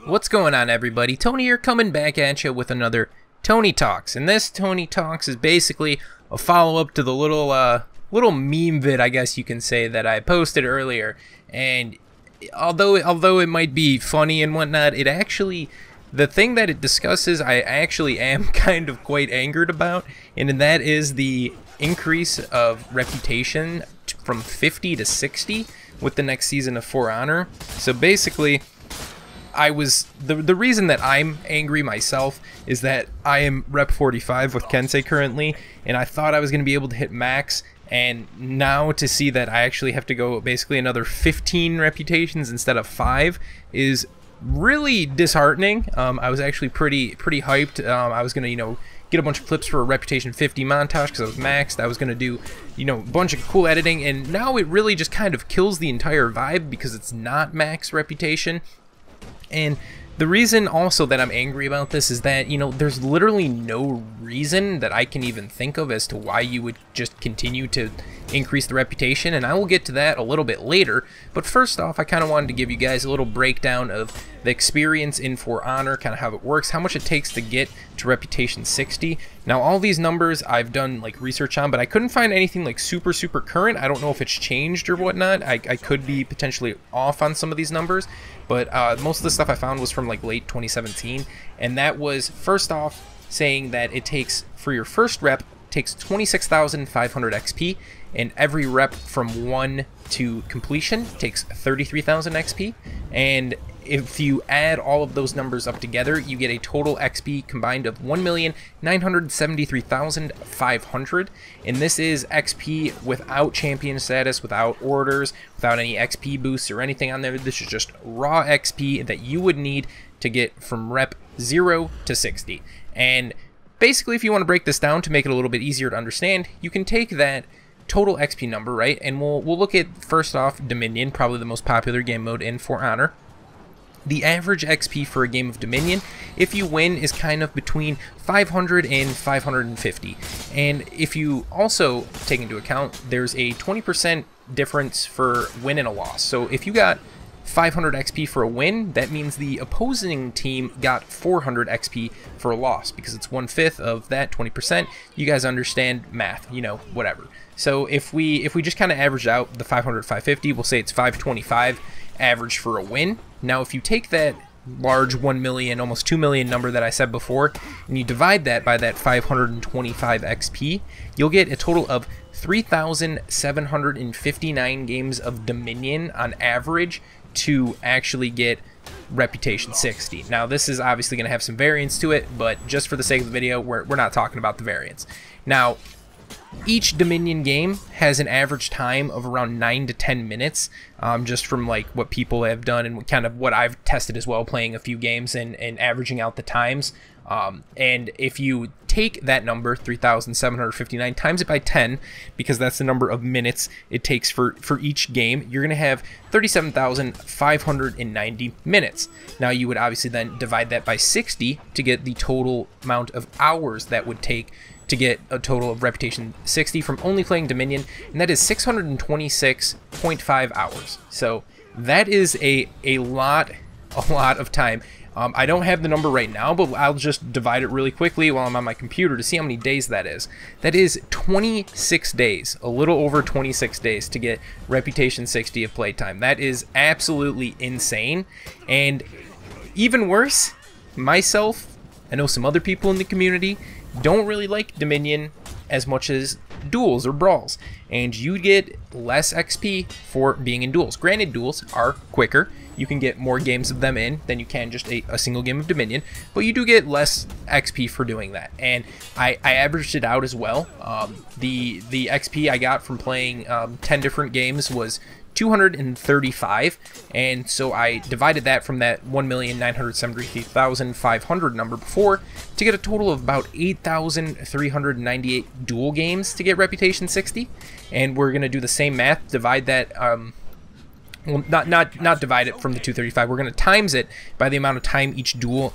What's going on, everybody? Tony here, coming back at you with another Tony Talks. And this Tony Talks is basically a follow-up to the little meme vid, I guess you can say, that I posted earlier. And although it might be funny and whatnot, the thing that it discusses, I actually am kind of quite angered about, and that is the increase of reputation from 50 to 60 with the next season of For Honor. So basically, the reason that I'm angry myself is that I am rep 45 with Kensei currently, and I thought I was going to be able to hit max, and now to see that I actually have to go basically another 15 reputations instead of 5 is really disheartening. I was actually pretty hyped. I was going to, get a bunch of clips for a reputation 50 montage because I was maxed. I was going to do, a bunch of cool editing, and now it really just kind of kills the entire vibe because it's not max reputation. And the reason also that I'm angry about this is that, there's literally no reason that I can even think of as to why you would just continue to increase the reputation, and I will get to that a little bit later. But first off, I kind of wanted to give you guys a little breakdown of the experience in For Honor, kind of how it works, how much it takes to get to reputation 60. Now, all these numbers I've done research on, but I couldn't find anything super current. I don't know if it's changed or whatnot. I could be potentially off on some of these numbers, but most of the stuff I found was from late 2017, and that was first off saying that it takes, for your first rep, takes 26,500 XP, and every rep from 1 to completion takes 33,000 XP. And if you add all of those numbers up together, you get a total XP combined of 1,973,500, and this is XP without champion status, without orders, without any XP boosts or anything on there. This is just raw XP that you would need to get from rep 0 to 60. And basically, if you want to break this down to make it a little bit easier to understand, you can take that total XP number, right? And we'll look at, first off, Dominion, probably the most popular game mode in For Honor. The average XP for a game of Dominion, if you win, is kind of between 500 and 550. And if you also take into account, there's a 20% difference for win and a loss. So if you got 500 XP for a win, that means the opposing team got 400 XP for a loss, because it's 1/5 of that 20%. You guys understand math, whatever. So if we just kind of average out the 500, 550, we'll say it's 525 average for a win. Now, if you take that large 1 million, almost 2 million number that I said before, and you divide that by that 525 XP, you'll get a total of 3,759 games of Dominion on average to actually get reputation 60. Now, this is obviously going to have some variance to it, but just for the sake of the video, we're not talking about the variance. Now, each Dominion game has an average time of around 9 to 10 minutes, just from what people have done and kind of what I've tested as well, playing a few games and averaging out the times. And if you take that number, 3,759, times it by 10, because that's the number of minutes it takes for each game, you're going to have 37,590 minutes. Now, you would obviously then divide that by 60 to get the total amount of hours that would take to get a total of reputation 60 from only playing Dominion, and that is 626.5 hours. So that is a lot of time. I don't have the number right now, but I'll just divide it really quickly while I'm on my computer to see how many days that is. That is 26 days, a little over 26 days to get reputation 60 of playtime. That is absolutely insane. And even worse, myself, I know some other people in the community don't really like Dominion as much as duels or brawls, and you get less XP for being in duels. Granted, duels are quicker. You can get more games of them in than you can just a single game of Dominion, but you do get less XP for doing that. And I averaged it out as well. The XP I got from playing 10 different games was 235, and so I divided that from that 1,973,500 number before to get a total of about 8,398 duel games to get reputation 60. And we're gonna do the same math, divide that well, not divide it from the 235. We're going to times it by the amount of time each duel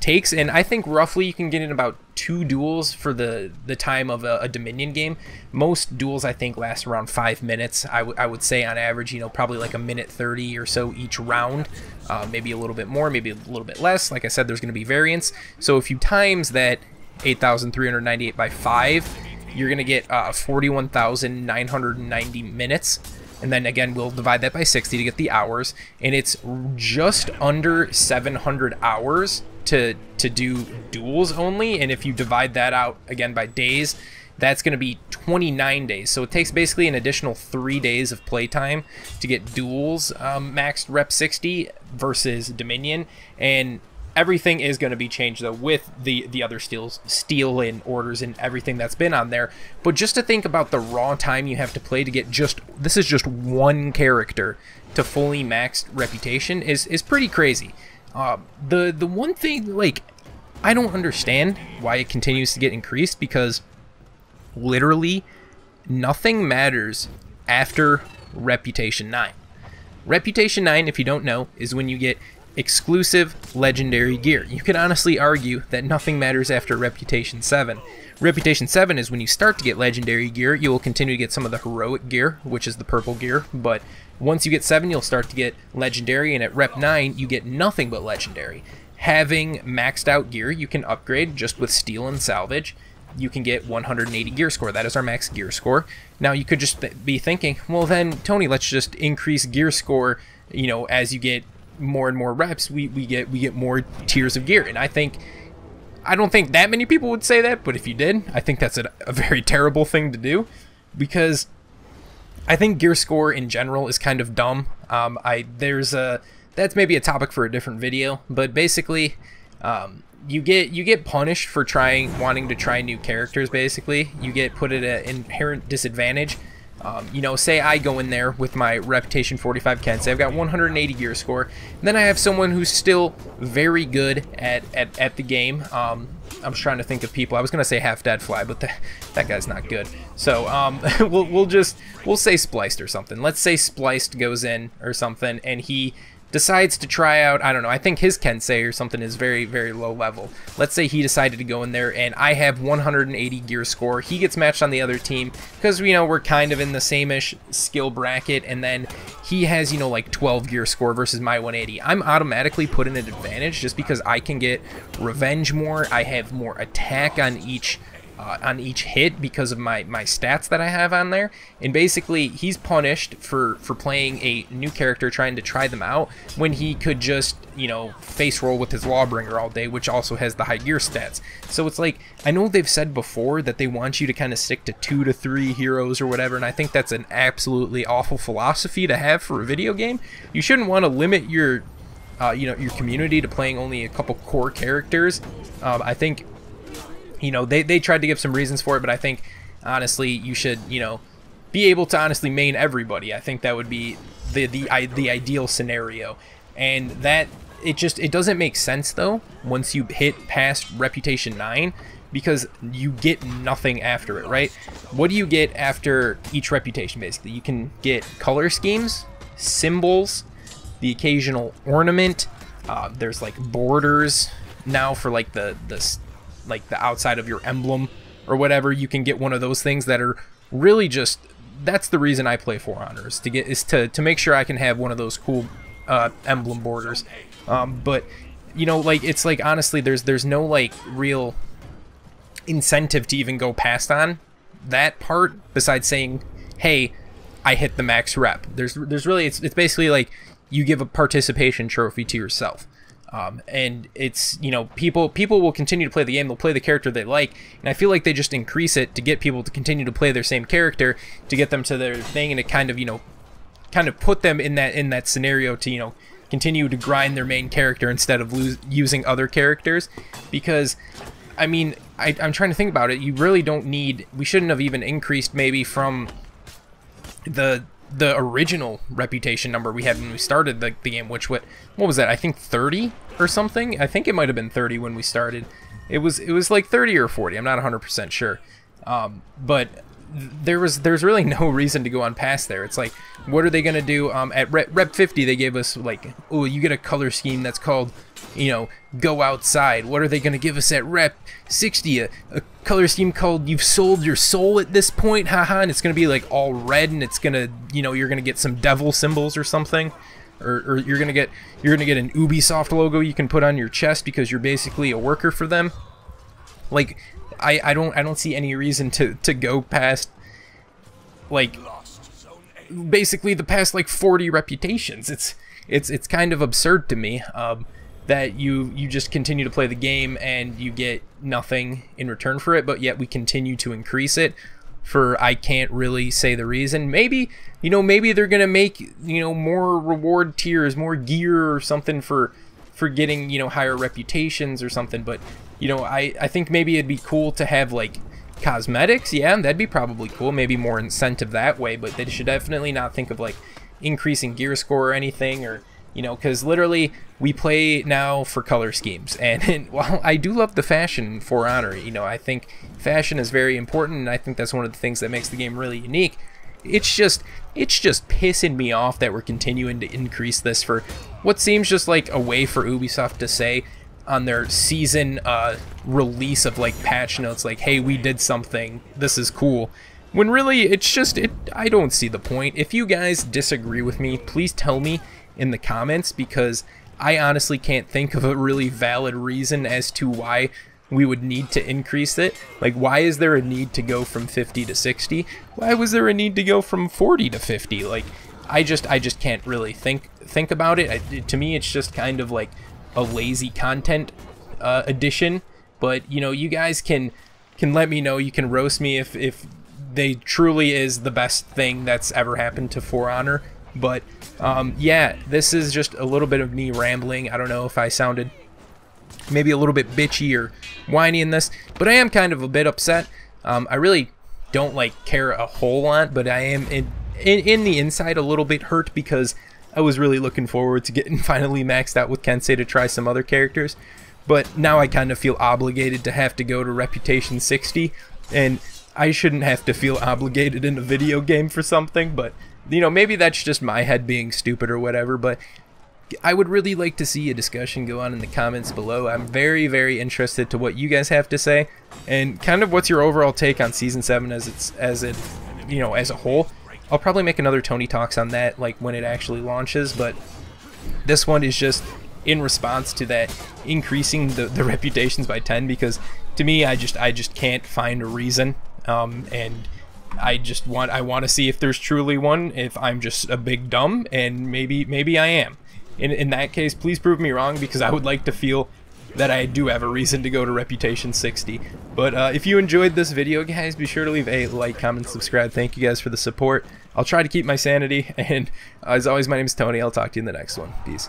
takes, and I think roughly you can get in about 2 duels for the time of a Dominion game. Most duels I think last around 5 minutes. I would say on average, you know, probably like a minute 30 or so each round, maybe a little bit more, maybe a little bit less. Like I said, there's going to be variance. So if you times that 8,398 by 5, you're going to get 41,990 minutes. And then again, we'll divide that by 60 to get the hours, and it's just under 700 hours to do duels only. And if you divide that out again by days, that's going to be 29 days. So it takes basically an additional 3 days of playtime to get duels maxed rep 60 versus Dominion. And everything is going to be changed though with the other steel and orders and everything that's been on there. But just to think about the raw time you have to play to get this is just one character to fully maxed reputation is pretty crazy. The one thing, like, I don't understand why it continues to get increased, because literally nothing matters after Reputation 9. Reputation 9, if you don't know, is when you get exclusive legendary gear. You could honestly argue that nothing matters after Reputation 7. Reputation 7 is when you start to get legendary gear. You will continue to get some of the heroic gear, which is the purple gear, but once you get 7, you'll start to get legendary, and at Rep 9, you get nothing but legendary. Having maxed out gear, you can upgrade just with steel and salvage. You can get 180 gear score. That is our max gear score. Now, you could just be thinking, well then, Tony, let's just increase gear score, you know, as you get more and more reps, we get more tiers of gear. And I don't think that many people would say that, but if you did, I think that's a very terrible thing to do, because I think gear score in general is kind of dumb. That's maybe a topic for a different video, but basically, you get punished for wanting to try new characters. Basically, you get put at an inherent disadvantage. You know, say I go in there with my Reputation 45 Ken, say I've got 180 gear score, and then I have someone who's still very good at the game. I'm trying to think of people. I was gonna say Half Dead Fly, but that guy's not good. So we'll say Spliced or something. Let's say Spliced goes in or something, and he decides to try out, I don't know, I think his Kensei or something is very, very low level. Let's say he decided to go in there, and I have 180 gear score. He gets matched on the other team because, you know, we're kind of in the same-ish skill bracket, and then he has, you know, like 12 gear score versus my 180. I'm automatically put in an advantage just because I can get revenge more. I have more attack on each hit because of my stats that I have on there. And basically, he's punished for playing a new character, trying to try them out, when he could just, you know, face roll with his Lawbringer all day, which also has the high gear stats. So it's like, I know they've said before that they want you to kind of stick to 2 to 3 heroes or whatever, and I think that's an absolutely awful philosophy to have for a video game. You shouldn't want to limit your you know, your community to playing only a couple core characters. I think, you know, they tried to give some reasons for it, but I think, honestly, you should, you know, be able to honestly main everybody. I think that would be the ideal scenario. And that, it doesn't make sense, though, once you hit past Reputation 9, because you get nothing after it, right? What do you get after each reputation, basically? You can get color schemes, symbols, the occasional ornament. There's, like, borders now for, like, the outside of your emblem or whatever. You can get one of those things that are really just, that's the reason I play For Honor, is to make sure I can have one of those cool emblem borders. But, you know, like, it's like, honestly, there's no, like, real incentive to even go past on that part, besides saying, hey, I hit the max rep. There's really, it's basically like you give a participation trophy to yourself. And it's, you know, people will continue to play the game. They'll play the character they like, and I feel like they just increase it to get people to continue to play their same character, to get them to their thing, and it kind of, you know, kind of put them in that scenario to, you know, continue to grind their main character instead of using other characters. Because, I mean, I'm trying to think about it. You really don't need, we shouldn't have even increased maybe from the original reputation number we had when we started the game, which what was that? I think 30 or something. I think it might have been 30 when we started. It was like 30 or 40. I'm not 100% sure. But there's really no reason to go on past there. It's like, what are they gonna do? At Rep 50, they gave us like, oh, you get a color scheme that's called you know, go outside. What are they going to give us at Rep 60? A color scheme called You've Sold Your Soul at this point, haha, and it's going to be like all red, and it's going to, you know, you're going to get some devil symbols or something. Or you're gonna get an Ubisoft logo you can put on your chest because you're basically a worker for them. Like, I don't see any reason to go past, like, basically the past like 40 reputations. It's kind of absurd to me that you just continue to play the game and you get nothing in return for it, but yet we continue to increase it for I can't really say the reason. Maybe, you know, maybe they're gonna make, you know, more reward tiers, more gear or something for getting, you know, higher reputations or something. But, you know, I think maybe it'd be cool to have like cosmetics. Yeah, that'd be probably cool. Maybe more incentive that way, but they should definitely not think of like increasing gear score or anything, or, you know, because literally we play now for color schemes, and while I do love the fashion For Honor, you know, I think fashion is very important, and I think that's one of the things that makes the game really unique. It's just pissing me off that we're continuing to increase this for what seems just like a way for Ubisoft to say on their season release of like patch notes, like, hey, we did something, this is cool, when really it's just, I don't see the point. If you guys disagree with me, please tell me in the comments, because I honestly can't think of a really valid reason as to why we would need to increase it. Like, why is there a need to go from 50 to 60? Why was there a need to go from 40 to 50? Like, I just can't really think about it. To me, it's just kind of like a lazy content addition. But, you know, you guys can let me know. You can roast me if they truly is the best thing that's ever happened to For Honor. But yeah, this is just a little bit of me rambling. I don't know if I sounded maybe a little bit bitchy or whiny in this, but I am kind of a bit upset. I really don't like care a whole lot, but I am in the inside a little bit hurt, because I was really looking forward to getting finally maxed out with Kensei to try some other characters. But now I kind of feel obligated to have to go to Reputation 60, and I shouldn't have to feel obligated in a video game for something, but, you know, maybe that's just my head being stupid or whatever. But I would really like to see a discussion go on in the comments below. I'm very, very interested to what you guys have to say, and kind of what's your overall take on Season 7 as a whole. I'll probably make another Tony Talks on that, like, when it actually launches, but this one is just in response to that increasing the reputations by 10, because to me, I just can't find a reason, and I want to see if there's truly one, if I'm just a big dumb, and maybe I am. In that case, please prove me wrong, because I would like to feel that I do have a reason to go to Reputation 60. But if you enjoyed this video, guys, be sure to leave a like, comment, subscribe. Thank you guys for the support. I'll try to keep my sanity, and as always, my name is Tony. I'll talk to you in the next one. Peace.